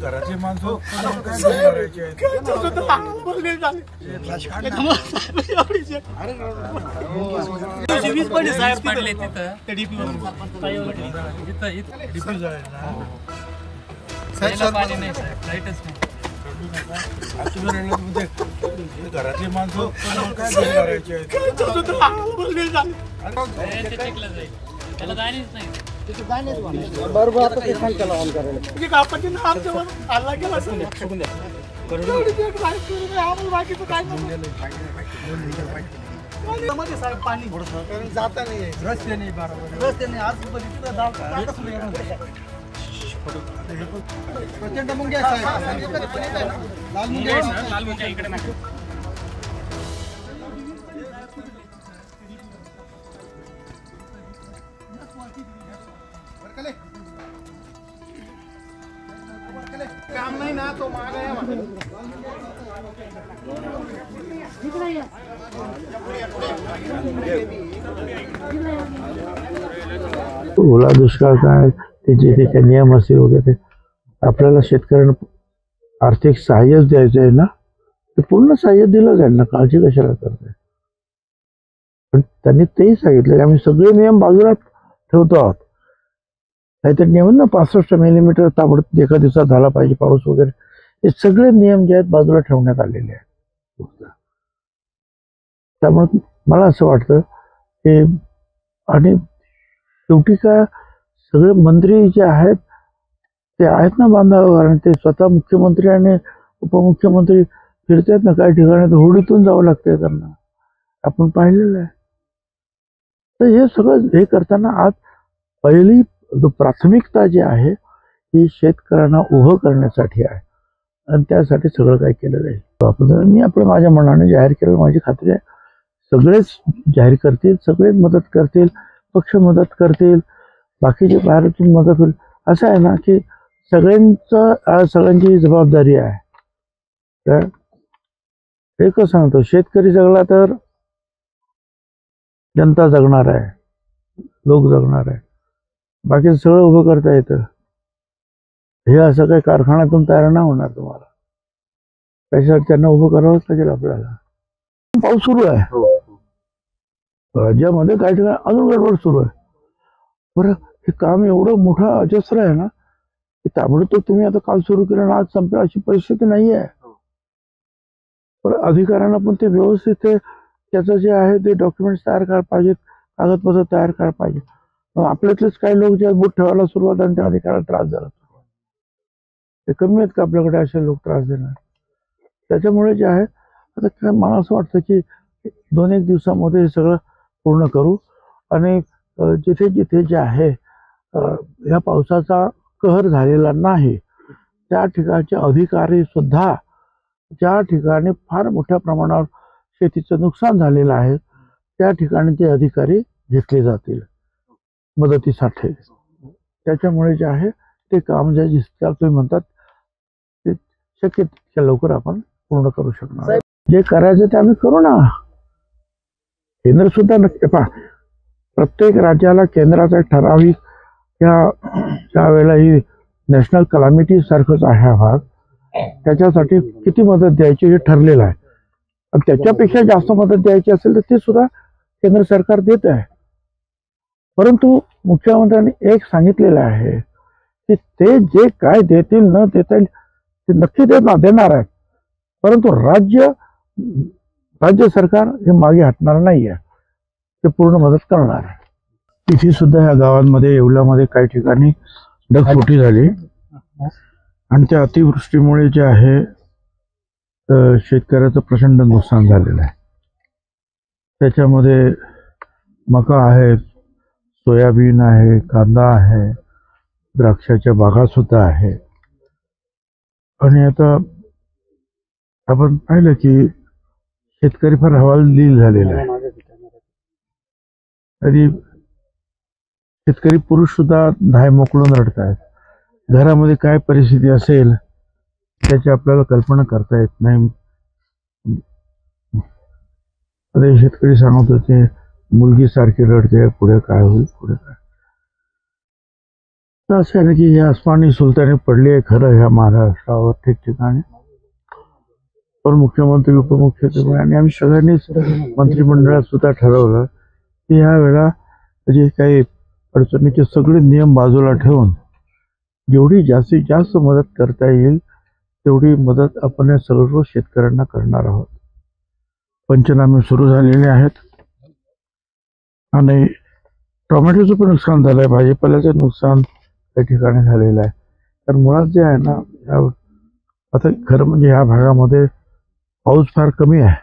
घरातले माणसं करायचे साहेब पडले तिथं पाणी नाही, लाईटच नाही. घरातले माणसं करायचे त्याला जाणीच नाही. बरोबर आता ते सांगताना ऑन करायला हल्ला केला असेल बाकीचं काय मध्ये साहेब पाणी जाता नाही रस्ते नाही बरोबर रस्ते नाही आज प्रचंड मुंग्या साहेब लाल मुंग्या इकडे नाही. काम नाही ना तो मागा ओला दुष्काळ काय त्याचे ते काय नियम असतील वगैरे आपल्याला शेतकऱ्यांना आर्थिक सहाय्यच द्यायचं आहे ना, ते पूर्ण सहाय्य दिलं जाईल ना, काळजी कशाला करते. पण त्यांनी तेही सांगितलं की आम्ही सगळे नियम बाजूला ठेवतो आहोत. काहीतरी नियम ना 65 मिलीमीटर ताबडतोब एका दिवसात झाला पाहिजे पाऊस वगैरे, हे सगळे नियम जे आहेत बाजूला ठेवण्यात आलेले आहेत. त्यामुळे मला असं वाटतं की आणि शेवटी काय सगळे मंत्री जे आहेत ते आहेत ना बांधावर, आणि ते स्वतः मुख्यमंत्री आणि उपमुख्यमंत्री फिरतात ना काही ठिकाणी, तर होडीतून जावं लागतंय त्यांना, आपण पाहिलेलं आहे. तर हे सगळं हे करताना आज पहिली प्राथमिकता जी आहे ती शेतकऱ्यांना उभं करण्यासाठी आहे, आणि त्यासाठी सगळं काही केलं जाईल. मी आपलं माझ्या मनाने जाहीर केलं, माझी खात्री आहे सगळेच जाहीर करतील, सगळेच मदत करतील, पक्ष मदत करतील, बाकीचे बाहेरतून मदत होईल. असं आहे ना की सगळ्यांची जबाबदारी आहे. तर एकच सांगतो, शेतकरी जगला तर जनता जगणार आहे, लोक जगणार आहे, बाकी सगळं उभं करता येतं. हे असं काही कारखान्यातून तयार नाही होणार तुम्हाला, त्याच्यासाठी त्यांना उभं करावंच लागेल आपल्याला. पाऊस सुरू आहे राज्यामध्ये, काही ठिकाणी अजून गडबड सुरू आहे. बरं, हे काम एवढं मोठं अजस्र आहे ना की ताबडतोब तुम्ही आता काल सुरू केलं ना आज संपेल अशी परिस्थिती नाही आहे. पण अधिकाऱ्यांना पण ते व्यवस्थित त्याचं जे आहे ते डॉक्युमेंट्स तयार करायला पाहिजेत, कागदपत्र तयार करायला पाहिजे. आपल्यातलेच काही लोक जे बोट ठेवायला सुरुवात आणि त्या अधिकाऱ्याला त्रास झाला, ते कमी आहेत का आपल्याकडे असे लोक त्रास देणार. त्याच्यामुळे जे आहे आता मला असं वाटतं की 2-1 दिवसामध्ये हे सगळं पूर्ण करू, आणि जिथे जिथे जे आहे या पावसाचा कहर झालेला नाही त्या ठिकाणचे अधिकारी सुद्धा, ज्या ठिकाणी फार मोठ्या प्रमाणावर शेतीचं नुकसान झालेलं आहे त्या ठिकाणी ते अधिकारी घेतले जातील मदतीसाठी. त्याच्यामुळे जे आहे ते काम जे तुम्ही म्हणतात ते शक्य तितक्या लवकर आपण पूर्ण करू शकणार. जे करायचं ते आम्ही करू ना. केंद्र सुद्धा नक्की प्रत्येक राज्याला केंद्राचा ठराविक त्या वेळेला ही नॅशनल कलामिटी सारखंच आहे हा भाग, त्याच्यासाठी किती मदत द्यायची हे ठरलेलं आहे. आणि त्याच्यापेक्षा जास्त मदत द्यायची असेल तर ते सुद्धा केंद्र सरकार देत आहे. परंतु मुख्यमंत्र्यांनी एक सांगितलेलं आहे की ते जे काय देतील न देता येईल ते नक्की देणार आहेत, परंतु राज्य सरकार हे मागे हटणार नाही आहे, ते पूर्ण मदत करणार आहे. तिथे सुद्धा या गावांमध्ये येवल्यामध्ये काही ठिकाणी ढगफुटी झाली, आणि त्या अतिवृष्टीमुळे जे आहे शेतकऱ्याचं प्रचंड नुकसान झालेलं आहे. त्याच्यामध्ये मका आहे, सोयाबीन आहे, कांदा आहे, द्राक्षाच्या बागा सुद्धा आहे. आणि आता आपण पाहिलं की शेतकरी फार हवालदिल झालेला आहे. आणि शेतकरी पुरुष सुद्धा धाय मोकळून रडत आहेत. घरामध्ये काय परिस्थिती असेल त्याची आपल्याला कल्पना करता येत नाही. शेतकरी सांगत होते मुलगी सारखी रडते, पुढे काय होईल, पुढे काय. तर असं आहे ना की ही आसमानी सुलतानी पडली आहे खरं ह्या महाराष्ट्रावर ठिकठिकाणी, पण मुख्यमंत्री उपमुख्यमंत्री आणि आम्ही सगळ्यांनीच मंत्रिमंडळात सुद्धा ठरवलं की ह्या वेळेला जे काही अडचणीचे सगळे नियम बाजूला ठेवून जेवढी जास्तीत जास्त मदत करता येईल तेवढी मदत आपण या सर्व शेतकऱ्यांना करणार आहोत. पंचनामे सुरू झालेले आहेत आणि टोमॅटोचं पण नुकसान झालं आहे, भाजीपाल्याचं नुकसान काही ठिकाणी झालेलं आहे. तर मुळात जे आहे ना, आता खरं म्हणजे ह्या भागामध्ये पाऊस फार कमी आहे.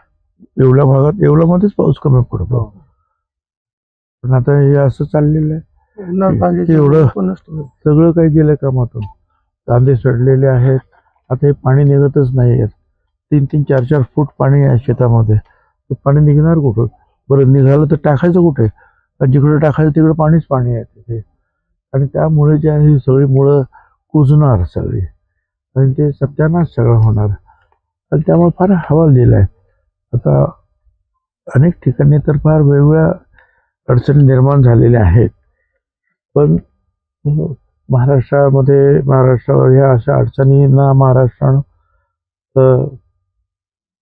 येवल्या भागात येवल्यामध्येच पाऊस कमी पडतो, पण आता हे असं चाललेलं आहे की एवढं सगळं काही गेलं कामातून. कांदे सडलेले आहेत, आता हे पाणी निघतच नाही आहे. 3-3, 4-4 फूट पाणी आहे शेतामध्ये. ते पाणी निघणार कुठं? बरं निघालं तर टाकायचं कुठे? जिकडे टाकायचं तिकडे पाणीच पाणी आहे तिथे, आणि त्यामुळे जे आहे सगळी मुळं कुजणार सगळी आणि ते सत्यानाश सगळं होणार. आणि त्यामुळे फार हवाल दिला आहे. आता अनेक ठिकाणी तर फार वेगवेगळ्या अडचणी निर्माण झालेल्या आहेत, पण महाराष्ट्रावर ह्या अशा अडचणींना महाराष्ट्रानं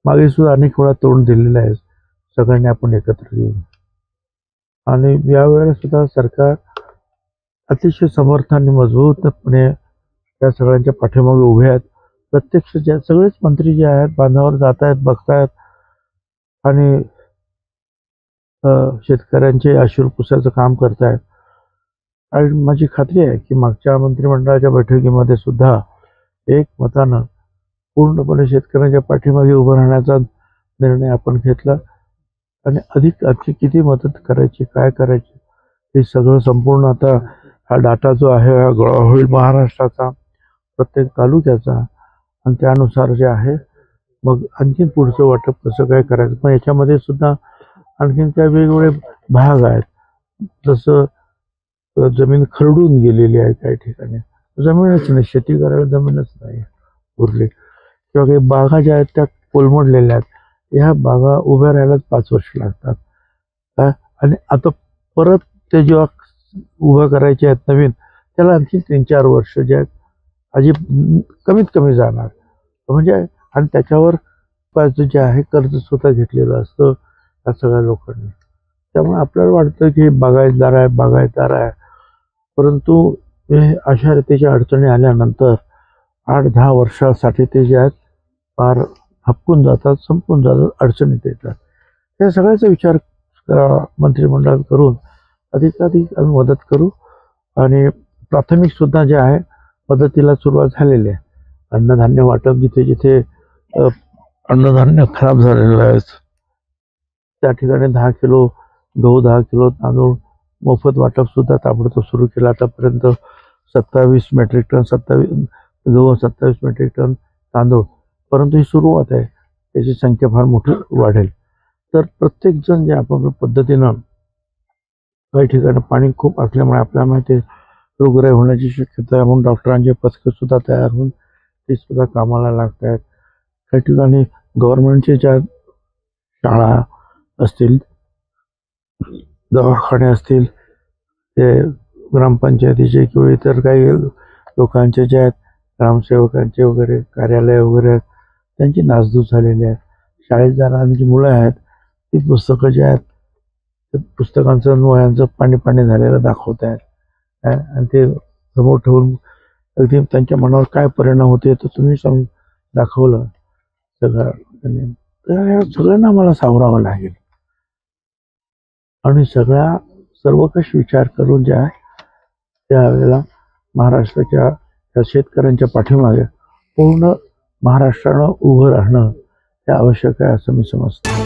मागे सुद्धा अनेक वेळा तोंड दिलेलं आहे. सगळ्यांनी आपण एकत्र येऊन, आणि यावेळेला सुद्धा सरकार अतिशय समर्थ आणि मजबूतपणे त्या सगळ्यांच्या पाठीमागे उभे आहेत. प्रत्यक्ष ज्या सगळेच मंत्री जे आहेत बांधावर जात आहेत, बघतायत आणि शेतकऱ्यांचे अश्रू पुसायचं काम करतायत. आणि माझी खात्री आहे की मागच्या मंत्रिमंडळाच्या बैठकीमध्ये सुद्धा एकमतानं पूर्णपणे शेतकऱ्यांच्या पाठीमागे उभं राहण्याचा निर्णय आपण घेतला, आणि अधिक आणखी किती मदत करायची, काय करायची हे सगळं संपूर्ण आता हा डाटा जो आहे हा गोळा होईल महाराष्ट्राचा, प्रत्येक तालुक्याचा, आणि त्यानुसार जे आहे मग आणखीन पुढचं वाटप कसं काय करायचं. पण याच्यामध्ये सुद्धा आणखीन त्या वेगवेगळे भाग आहेत. जसं जमीन खरडून गेलेली आहे, काही ठिकाणी जमीनच नाही, शेती करायला जमीनच नाही उरली, किंवा काही बागा ज्या आहेत त्या कोलमडलेल्या आहेत. ह्या बागा उभ्या राहायलाच 5 वर्ष लागतात, आणि आता परत ते जेव्हा उभ्या करायचे आहेत नवीन, त्याला आणखी 3-4 वर्ष जे आहेत अजी कमीत कमी जाणार. म्हणजे आणि त्याच्यावर जे आहे कर्ज सुद्धा घेतलेलं असतं या सगळ्या लोकांनी. त्यामुळे आपल्याला वाटतं की बागायतदार आहे, परंतु हे अशा रीतीच्या अडचणी आल्यानंतर 8-10 वर्षासाठी ते जे आहेत फार हपकून जातात, संपून जातात, अडचणीत येतात. त्या सगळ्याचा विचार मंत्रिमंडळात करून अधिकाधिक आम्ही मदत करू. आणि प्राथमिक सुद्धा जे आहे मदतीला सुरुवात झालेली आहे. अन्नधान्य वाटप जिथे जिथे अन्नधान्य खराब झालेलं आहे त्या ठिकाणी 10 किलो गहू, 10 किलो तांदूळ मोफत वाटप सुद्धा ताबडतोब सुरू केलं. आतापर्यंत 27 मेट्रिक टन, 27 गहू, 27 मेट्रिक टन तांदूळ, परंतु ही सुरुवात आहे, त्याची संख्या फार मोठी वाढेल. तर प्रत्येक जण जे आपापल्या पद्धतीनं, काही ठिकाणी पाणी खूप असल्यामुळे आपल्याला माहिती आहे रोगराई होण्याची शक्यता आहे, म्हणून डॉक्टरांचे पथकं सुद्धा तयार होऊन ते सुद्धा कामाला लागत आहेत. काही ठिकाणी गव्हर्नमेंटच्या ज्या शाळा असतील, दवाखाने असतील, ते ग्रामपंचायतीचे किंवा इतर काही लोकांचे जे आहेत ग्रामसेवकांचे वगैरे कार्यालय वगैरे आहेत त्यांची नासधूस झालेली आहे. शाळेत जाणारी जी मुलं आहेत ती पुस्तकं जे आहेत ते पुस्तकांचं वह्यांचं पाणी झालेलं दाखवत आहेत, आणि ते समोर ठेवून अगदी त्यांच्या मनावर काय परिणाम होते तर तुम्ही दाखवलं सगळं. तर या सगळ्यांना मला सावरावं लागेल, आणि सर्वकष विचार करून जे आहे त्यावेळेला महाराष्ट्राच्या त्या शेतकऱ्यांच्या पाठीमागे पूर्ण महाराष्ट्रानं उभं राहणं हे आवश्यक आहे असं मी समजतो.